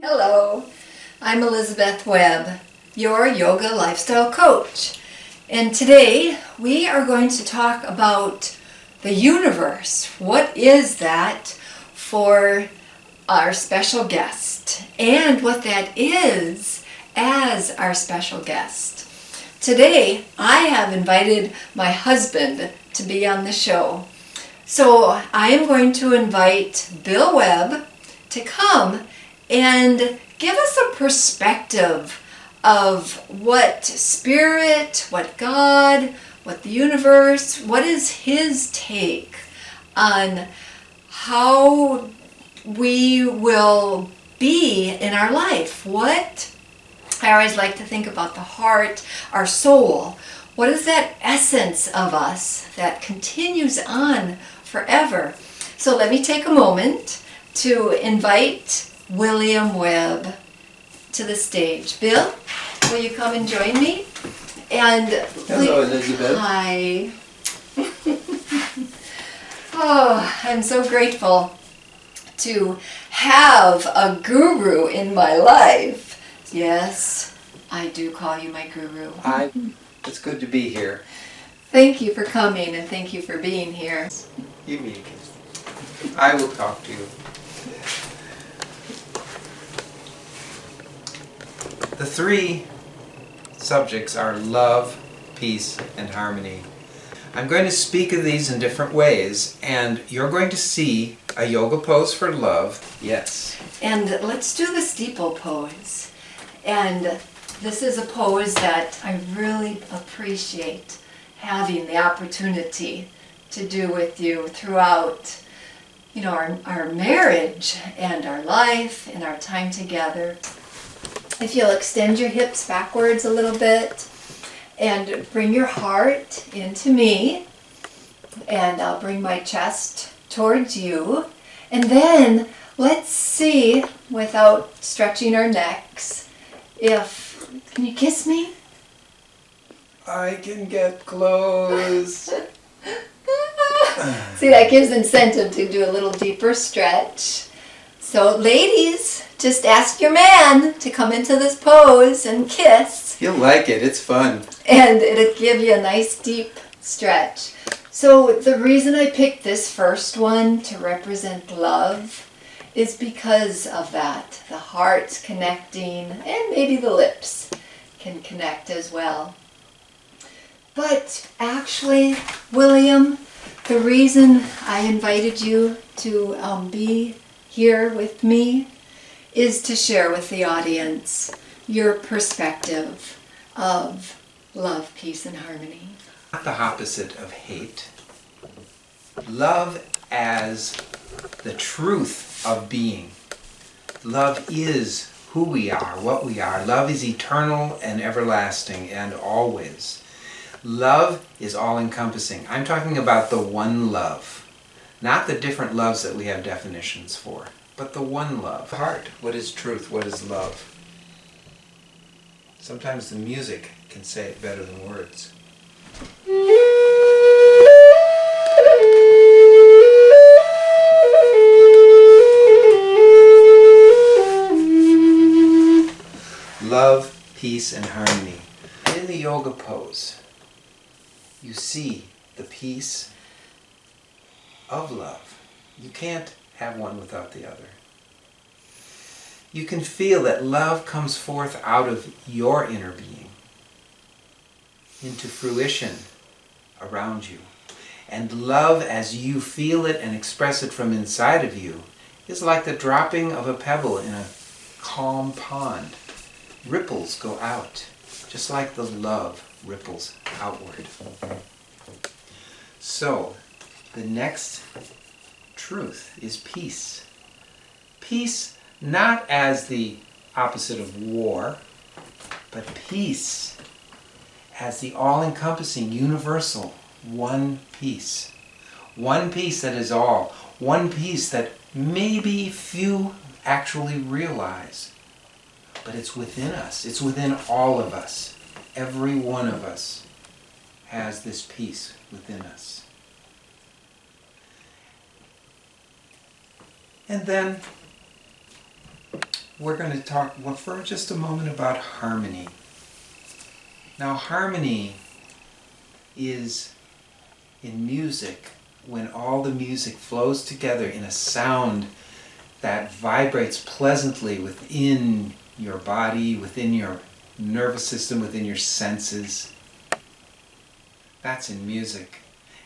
Hello, I'm Elizabeth Webb, your yoga lifestyle coach. And today we are going to talk about the universe. What is that for our special guest and what that is as our special guest. Today I have invited my husband to be on the show. So I am going to invite Bill Webb to come and give us a perspective of what spirit, what God, what the universe, what is his take on how we will be in our life. What I always like to think about the heart, our soul. What is that essence of us that continues on forever? So let me take a moment to invite William Webb to the stage. Bill, will you come and join me? And hello, Elizabeth. Hi. Oh, I'm so grateful to have a guru in my life. Yes, I do call you my guru. It's good to be here. Thank you for coming and thank you for being here. You mean I will talk to you. The three subjects are love, peace, and harmony. I'm going to speak of these in different ways, and you're going to see a yoga pose for love. Yes. And let's do the steeple pose. And this is a pose that I really appreciate having the opportunity to do with you throughout, our marriage and our life and our time together. If you'll extend your hips backwards a little bit and bring your heart into me, and I'll bring my chest towards you. And then let's see, without stretching our necks, can you kiss me? I can get close. See, that gives incentive to do a little deeper stretch. So ladies, just ask your man to come into this pose and kiss. You'll like it. It's fun. And it'll give you a nice deep stretch. So the reason I picked this first one to represent love is because of that. The heart's connecting, and maybe the lips can connect as well. But actually, William, the reason I invited you to be here with me is to share with the audience your perspective of love, peace, and harmony. Not the opposite of hate. Love as the truth of being. Love is who we are, what we are. Love is eternal and everlasting and always. Love is all-encompassing. I'm talking about the one love, not the different loves that we have definitions for, but the one love. Heart, what is truth? What is love? Sometimes the music can say it better than words. Love, peace, and harmony. In the yoga pose, you see the peace of love. You can't have one without the other. You can feel that love comes forth out of your inner being into fruition around you. And love, as you feel it and express it from inside of you, is like the dropping of a pebble in a calm pond. Ripples go out, just like the love ripples outward. So, the next truth is peace. Peace not as the opposite of war, but peace as the all-encompassing, universal, one peace. One peace that is all. One peace that maybe few actually realize. But it's within us. It's within all of us. Every one of us has this peace within us. And then we're going to talk for just a moment about harmony. Now, harmony is in music when all the music flows together in a sound that vibrates pleasantly within your body, within your nervous system, within your senses. That's in music.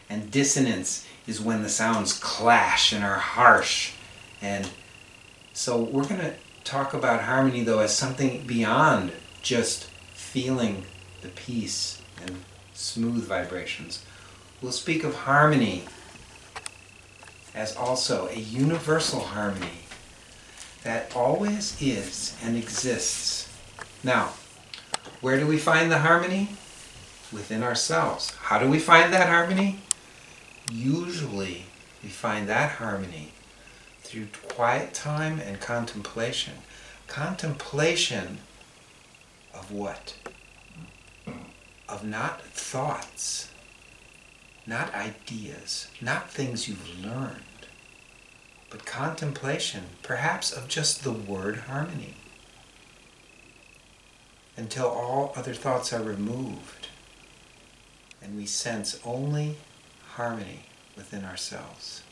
And dissonance is when the sounds clash and are harsh. And so we're going to talk about harmony, though, as something beyond just feeling the peace and smooth vibrations. We'll speak of harmony as also a universal harmony that always is and exists. Now, where do we find the harmony? Within ourselves. How do we find that harmony? Usually we find that harmony through quiet time and contemplation. Contemplation of what? Of not thoughts, not ideas, not things you've learned, but contemplation, perhaps of just the word harmony, until all other thoughts are removed and we sense only harmony within ourselves.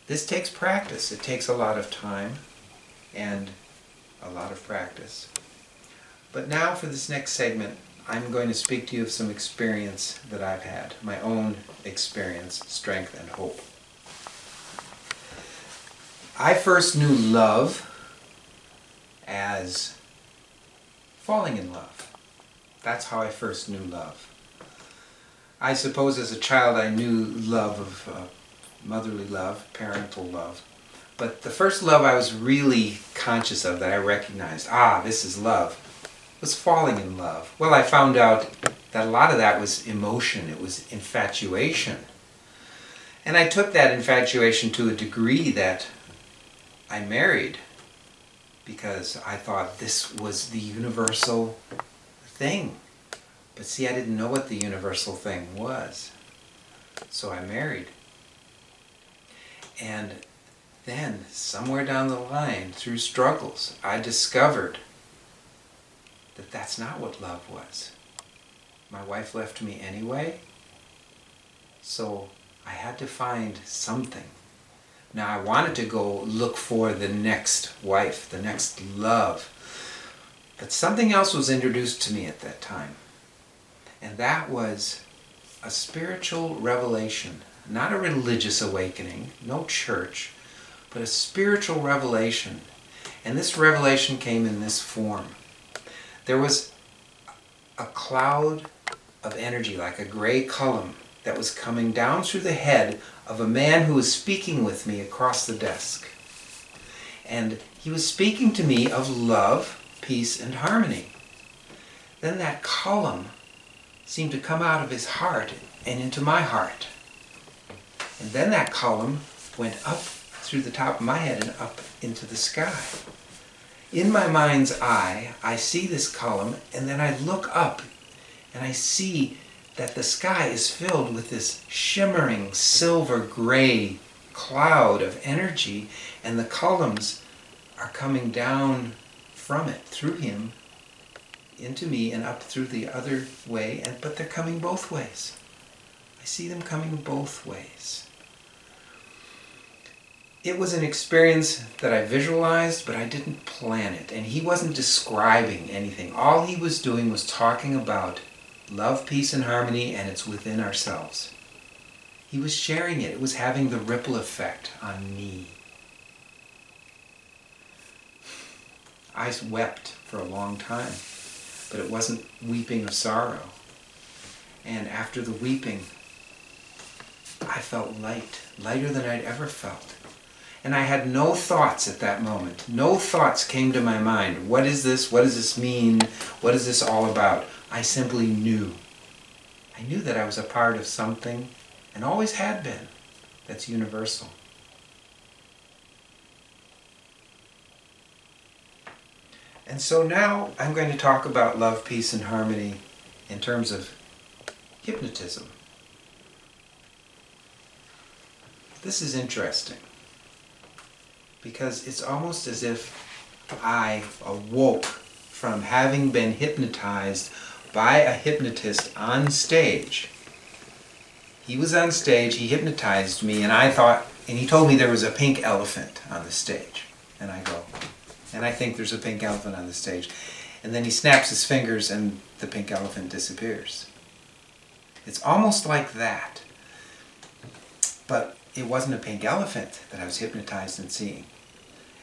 This takes practice. It takes a lot of time and a lot of practice. But now for this next segment, I'm going to speak to you of some experience that I've had, my own experience, strength, and hope. I first knew love as falling in love. That's how I first knew love. I suppose as a child I knew love of motherly love, parental love. But the first love I was really conscious of, that I recognized, this is love, was falling in love. Well, I found out that a lot of that was emotion. It was infatuation. And I took that infatuation to a degree that I married because I thought this was the universal thing. But see, I didn't know what the universal thing was. So I married. And then, somewhere down the line, through struggles, I discovered that that's not what love was. My wife left me anyway, so I had to find something. Now, I wanted to go look for the next wife, the next love. But something else was introduced to me at that time. And that was a spiritual revelation. Not a religious awakening, no church, but a spiritual revelation. And this revelation came in this form. There was a cloud of energy, like a gray column, that was coming down through the head of a man who was speaking with me across the desk. And he was speaking to me of love, peace, and harmony. Then that column seemed to come out of his heart and into my heart. And then that column went up through the top of my head and up into the sky. In my mind's eye, I see this column, and then I look up and I see that the sky is filled with this shimmering silver gray cloud of energy, and the columns are coming down from it, through him, into me, and up through the other way, but they're coming both ways. I see them coming both ways. It was an experience that I visualized, but I didn't plan it. And he wasn't describing anything. All he was doing was talking about love, peace, and harmony, and it's within ourselves. He was sharing it. It was having the ripple effect on me. I wept for a long time, but it wasn't weeping of sorrow. And after the weeping, I felt light, lighter than I'd ever felt. And I had no thoughts at that moment. No thoughts came to my mind. What is this? What does this mean? What is this all about? I simply knew. I knew that I was a part of something, and always had been, that's universal. And so now I'm going to talk about love, peace, and harmony in terms of hypnotism. This is interesting. because it's almost as if I awoke from having been hypnotized by a hypnotist on stage. He was on stage, he hypnotized me, and he told me there was a pink elephant on the stage. And I go, and I think there's a pink elephant on the stage. And then he snaps his fingers and the pink elephant disappears. It's almost like that. But it wasn't a pink elephant that I was hypnotized in seeing.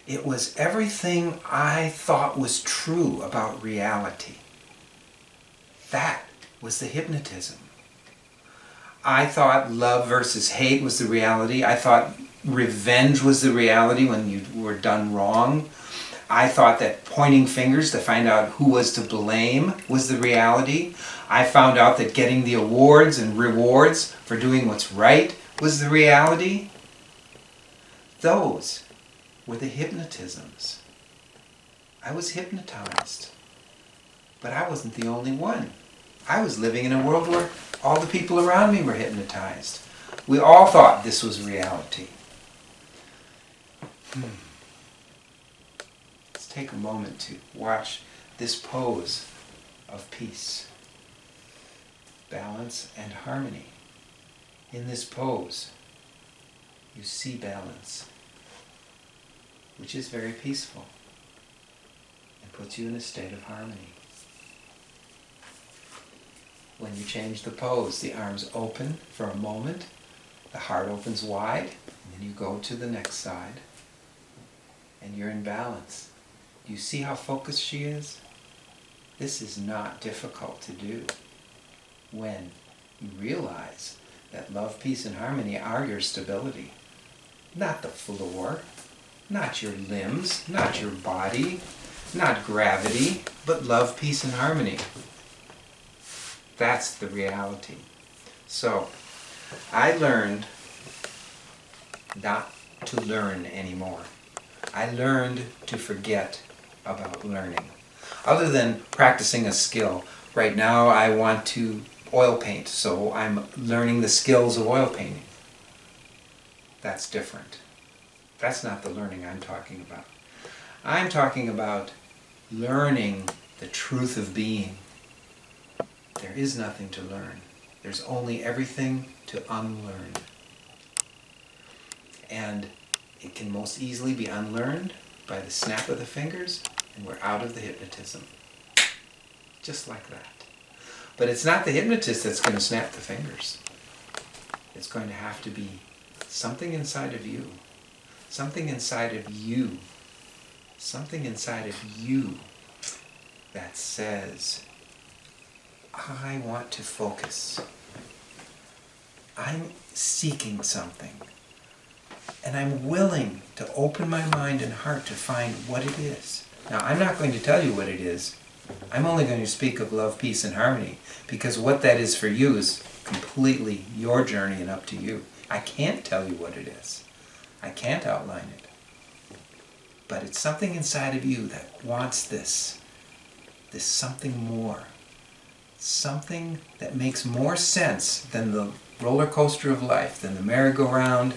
It was everything I thought was true about reality. That was the hypnotism. I thought love versus hate was the reality. I thought revenge was the reality when you were done wrong. I thought that pointing fingers to find out who was to blame was the reality. I found out that getting the awards and rewards for doing what's right was the reality. Those were the hypnotisms. I was hypnotized. But I wasn't the only one. I was living in a world where all the people around me were hypnotized. We all thought this was reality. Let's take a moment to watch this pose of peace, balance, and harmony. In this pose, you see balance, which is very peaceful and puts you in a state of harmony. When you change the pose, the arms open for a moment, the heart opens wide, and then you go to the next side, and you're in balance. Do you see how focused she is? This is not difficult to do when you realize that love, peace, and harmony are your stability. Not the floor, not your limbs, not your body, not gravity, but love, peace, and harmony. That's the reality. So, I learned not to learn anymore. I learned to forget about learning. Other than practicing a skill, right now I want to oil paint, so I'm learning the skills of oil painting. That's different. That's not the learning I'm talking about. I'm talking about learning the truth of being. There is nothing to learn. There's only everything to unlearn. And it can most easily be unlearned by the snap of the fingers, and we're out of the hypnotism. Just like that. But it's not the hypnotist that's going to snap the fingers. It's going to have to be something inside of you. Something inside of you. Something inside of you that says, I want to focus. I'm seeking something. And I'm willing to open my mind and heart to find what it is. Now, I'm not going to tell you what it is. I'm only going to speak of love, peace, and harmony, because what that is for you is completely your journey and up to you. I can't tell you what it is. I can't outline it. But it's something inside of you that wants this something more. Something that makes more sense than the roller coaster of life, than the merry-go-round.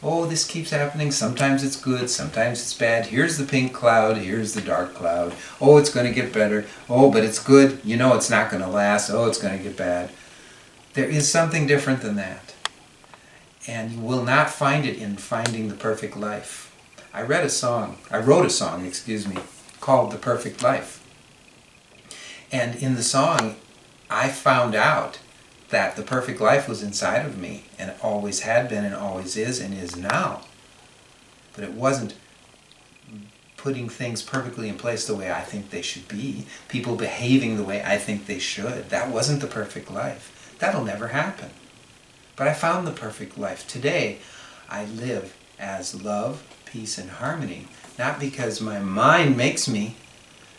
Oh, this keeps happening. Sometimes it's good, sometimes it's bad. Here's the pink cloud, here's the dark cloud. Oh, it's going to get better. Oh, but it's good. You know it's not going to last. Oh, it's going to get bad. There is something different than that. And you will not find it in finding the perfect life. I wrote a song, called The Perfect Life. And in the song, I found out that the perfect life was inside of me, and always had been, and always is, and is now. But it wasn't putting things perfectly in place the way I think they should be, people behaving the way I think they should. That wasn't the perfect life. That'll never happen. But I found the perfect life. Today, I live as love, peace, and harmony, not because my mind makes me,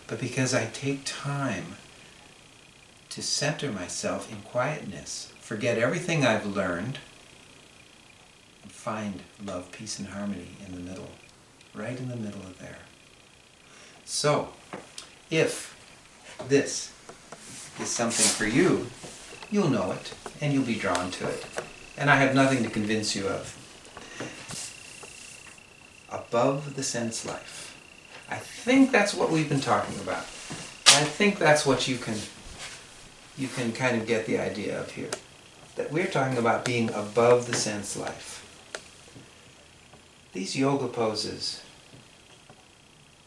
but because I take time to center myself in quietness, forget everything I've learned, and find love, peace, and harmony in the middle, right in the middle of there. So, if this is something for you, you'll know it, and you'll be drawn to it. And I have nothing to convince you of. A above the sense life. I think that's what we've been talking about. I think that's what you can kind of get the idea of here. That we're talking about being above the sense life. These yoga poses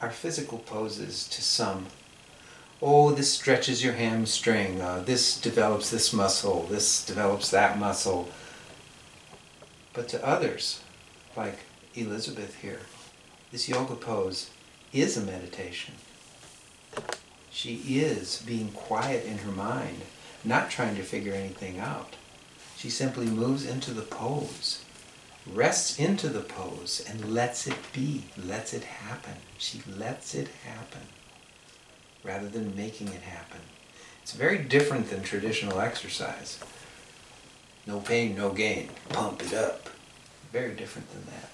are physical poses to some. Oh, this stretches your hamstring, this develops this muscle, this develops that muscle. But to others, like Elizabeth here, this yoga pose is a meditation. She is being quiet in her mind, not trying to figure anything out. She simply moves into the pose, rests into the pose, and lets it be, lets it happen. She lets it happen, rather than making it happen. It's very different than traditional exercise. No pain, no gain. Pump it up. Very different than that.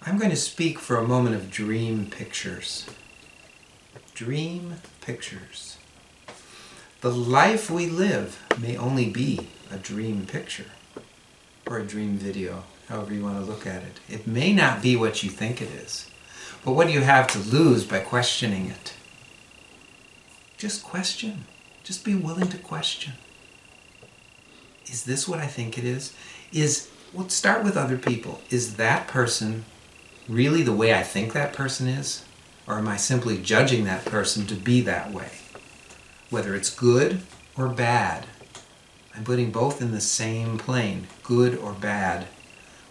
I'm going to speak for a moment of dream pictures. Dream pictures. The life we live may only be a dream picture, or a dream video, however you want to look at it. It may not be what you think it is, but what do you have to lose by questioning it? Just question. Just be willing to question. Is this what I think it is? Let's start with other people. Is that person really the way I think that person is? Or am I simply judging that person to be that way? Whether it's good or bad, I'm putting both in the same plane, good or bad.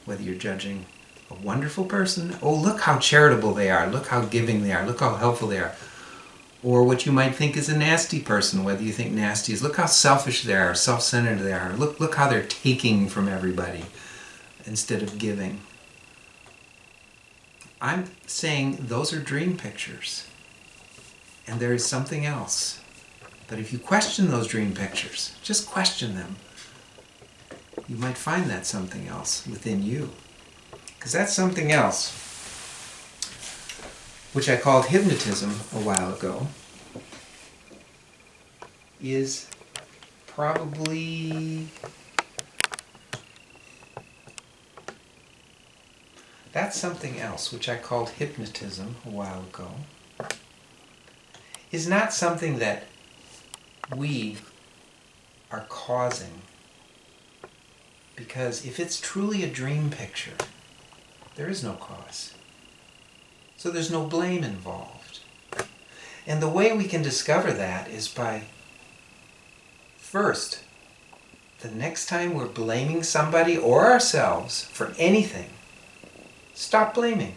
Whether you're judging a wonderful person, oh, look how charitable they are, look how giving they are, look how helpful they are. Or what you might think is a nasty person, whether you think nasty is, look how selfish they are, self-centered they are, look how they're taking from everybody instead of giving. I'm saying those are dream pictures. And there is something else. But if you question those dream pictures, just question them, you might find that something else within you. Because that something else, which I called hypnotism a while ago, is probably... That something else, which I called hypnotism a while ago, is not something that we are causing. Because if it's truly a dream picture, there is no cause. So there's no blame involved. And the way we can discover that is by, first, the next time we're blaming somebody or ourselves for anything, stop blaming.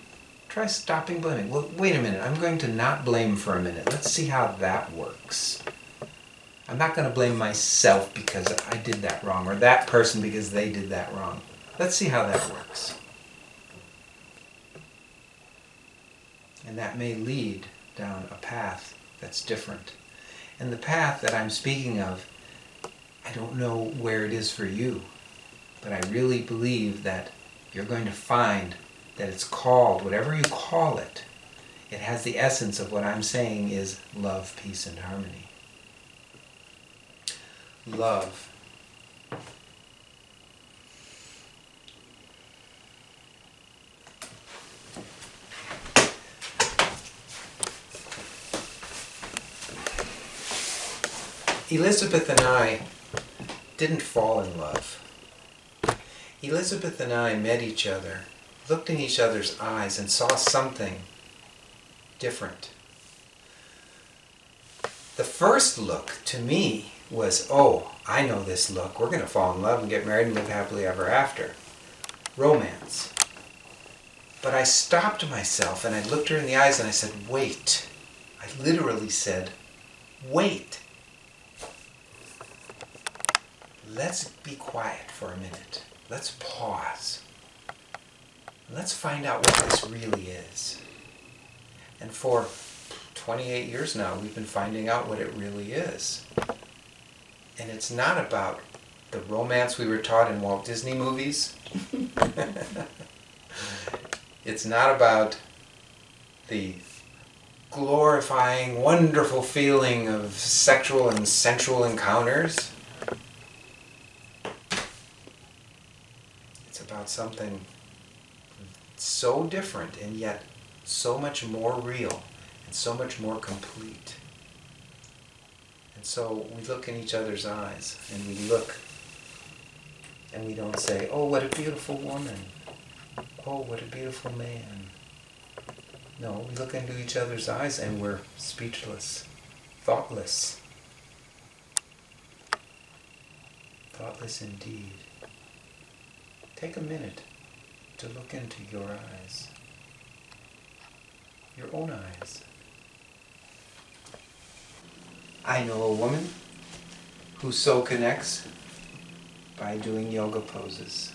Try stopping blaming. Well, wait a minute. I'm going to not blame for a minute. Let's see how that works. I'm not going to blame myself because I did that wrong, or that person because they did that wrong. Let's see how that works. And that may lead down a path that's different. And the path that I'm speaking of, I don't know where it is for you, but I really believe that you're going to find that it's called, whatever you call it, it has the essence of what I'm saying is love, peace, and harmony. Love. Elizabeth and I didn't fall in love. Elizabeth and I met each other, looked in each other's eyes, and saw something different. The first look to me was, oh, I know this look. We're going to fall in love and get married and live happily ever after. Romance. But I stopped myself and I looked her in the eyes and I said, wait. I literally said, wait. Let's be quiet for a minute. Let's pause. Let's find out what this really is. And for 28 years now, we've been finding out what it really is. And it's not about the romance we were taught in Walt Disney movies. It's not about the glorifying, wonderful feeling of sexual and sensual encounters. It's about something so different and yet so much more real and so much more complete. And so we look in each other's eyes and we look and we don't say, oh, what a beautiful woman. Oh, what a beautiful man. No, we look into each other's eyes and we're speechless, thoughtless. Thoughtless indeed. Take a minute to look into your eyes, your own eyes. I know a woman who so connects by doing yoga poses.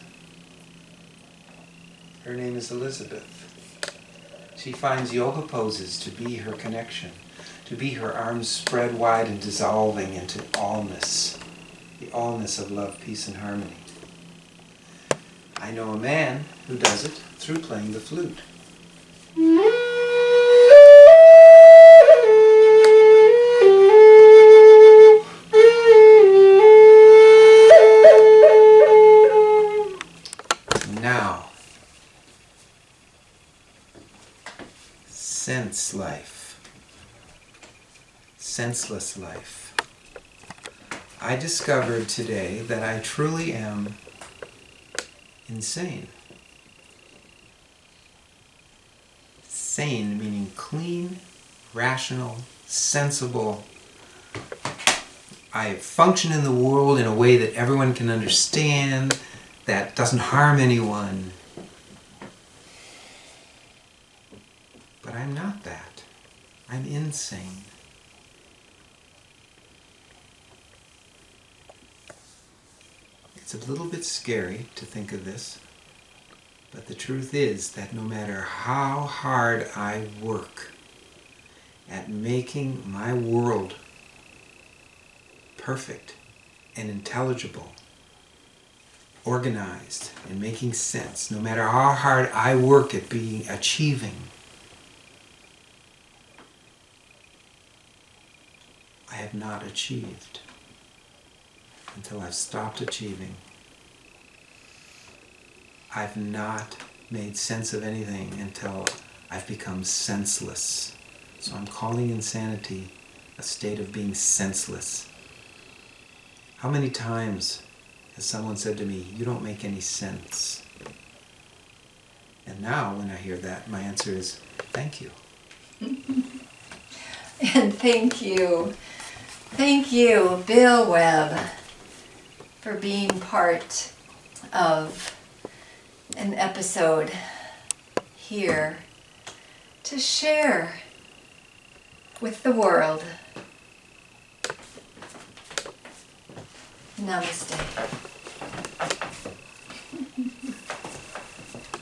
Her name is Elizabeth. She finds yoga poses to be her connection, to be her arms spread wide and dissolving into allness, the allness of love, peace, and harmony. I know a man who does it through playing the flute. Now, sense life, senseless life. I discovered today that I truly am insane. Sane meaning clean, rational, sensible. I function in the world in a way that everyone can understand, that doesn't harm anyone. But I'm not that. I'm insane. It's a little bit scary to think of this, but the truth is that no matter how hard I work at making my world perfect and intelligible, organized and making sense, no matter how hard I work at achieving, I have not achieved until I've stopped achieving. I've not made sense of anything until I've become senseless. So I'm calling insanity a state of being senseless. How many times has someone said to me, you don't make any sense? And now when I hear that, my answer is, thank you. And thank you, Bill Webb, for being part of an episode here to share with the world. Namaste.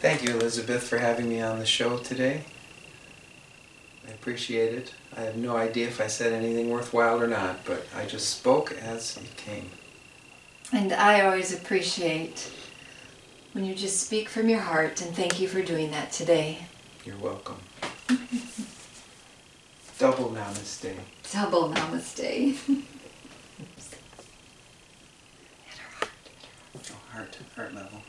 Thank you, Elizabeth, for having me on the show today. I appreciate it. I have no idea if I said anything worthwhile or not, but I just spoke as it came. And I always appreciate when you just speak from your heart, and thank you for doing that today. You're welcome. Double namaste. Double namaste. Heart level.